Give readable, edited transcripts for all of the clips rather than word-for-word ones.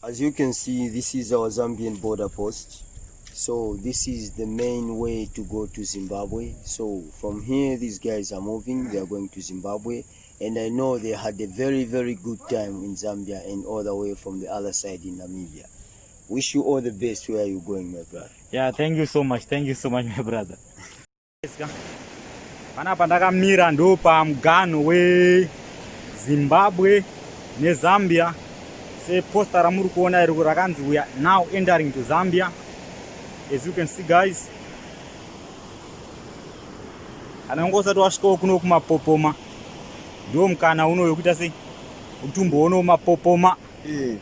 As you can see, this is our Zambian border post. So this is the main way to go to Zimbabwe. So from here, these guys are moving. They are going to Zimbabwe. And I know they had a very, very good time in Zambia and all the way from the other side in Namibia. Wish you all the best where you're going, my brother. Yeah, thank you so much. Thank you so much, my brother. Panapa ndakamira ndo pamugano weZimbabwe neZambia. Se posta ramuri kuona iri rakanzi we are now entering to Zambia. As you can see, guys, anongosati wasvikawo kuno kumapopoma ndo mukana uno wekuita sei utumboona mapopoma.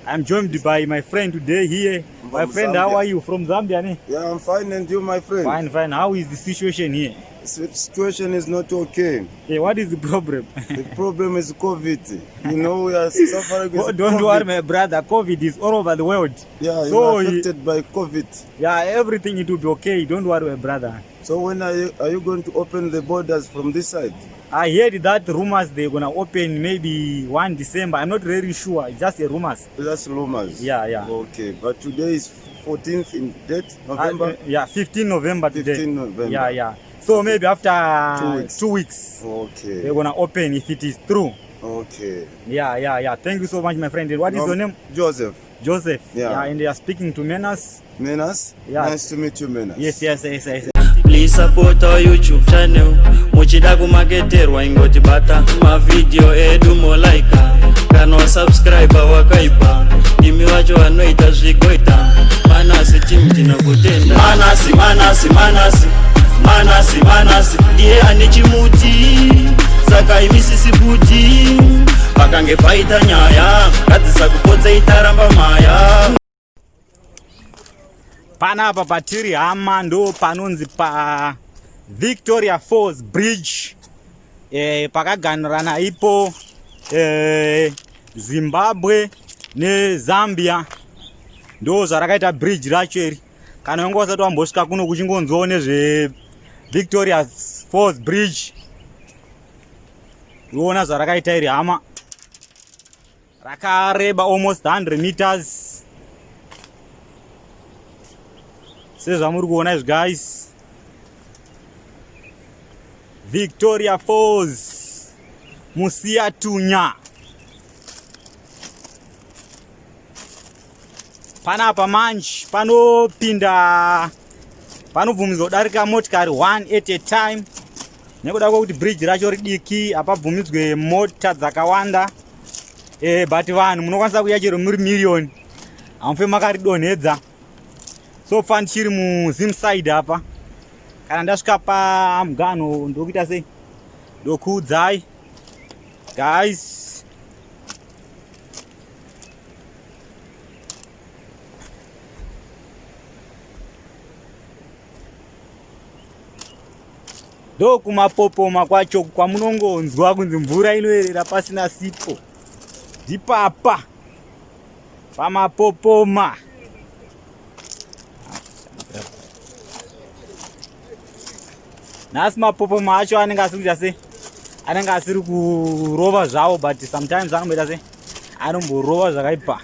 I'm joined by my friend today here. My friend, Zambia. How are you? From Zambia, ne? Yeah, I'm fine, and you, my friend? Fine, fine. How is the situation here? The situation is not okay. Hey, what is the problem? The problem is COVID. You know, we are suffering with Don't COVID. worry, my brother. COVID is all over the world. Yeah, so you are affected by COVID. Yeah, everything it will be okay. Don't worry, my brother. So when are you going to open the borders from this side? I heard that rumors they're gonna open maybe 1 December. I'm not really sure. It's just a rumors. That's rumors. Yeah, yeah. Okay, but today is 14th in date, November? Yeah, 15 November today. 15 November. Yeah, yeah. So maybe after 2 weeks. 2 weeks, okay, they're gonna open if it is true. Okay. Yeah, yeah, yeah. Thank you so much, my friend. What is your name? Joseph. Joseph. Yeah. And they are speaking to Menas. Menas? Yeah. Nice to meet you, Menas. Yes, yes, yes, yes. Please support our YouTube channel. Muchida kumaketerwa ingoti bata mavideo edu molaika kana subscribe wakaipa imi wacho wanoita zvigoita manasi chimtina kutenda manasi ndiye ane chimuti saka imisisi buti pakange paita nyaya ngadzisa kupotsa itaramba maya. Panapa patiri hama ndo panonzi pa Victoria Falls Bridge. Pakaganirana ipo Zimbabwe neZambia. Ndo zvarakaita bridge racho iri. Kana unga usati wambosvika kuno kuchingonzoo nezve Victoria Falls Bridge. Uona zvarakaita iri hama. Rakareba almost 100 meters. Sezvamuri kuona izvi, guys. Victoria Falls Musiyatunya. Panapa manje panopinda panobvumidzwa kudarika motikari 1 at a time nekuda kwekuti bridge racho ridiki hapabvumidzwe mota dzakawanda. But vanhu munokwanisa kuuya chero muri miriyoni hamufe makaridonhedza. So far chiri muZim side apa. Kana ndasvika pamugano ndokuita sei ndokuudzai, guys. Ndokumapopoma kwacho kwamunongonzwa kunzi mvura inoerera pasina sipo. Ndipapa pamapopoma. Nasi mapopoma acho anenge asikuita sei anenge asiri kurova zvawo, but sometimes anomboita sei anomborova zvakaipa.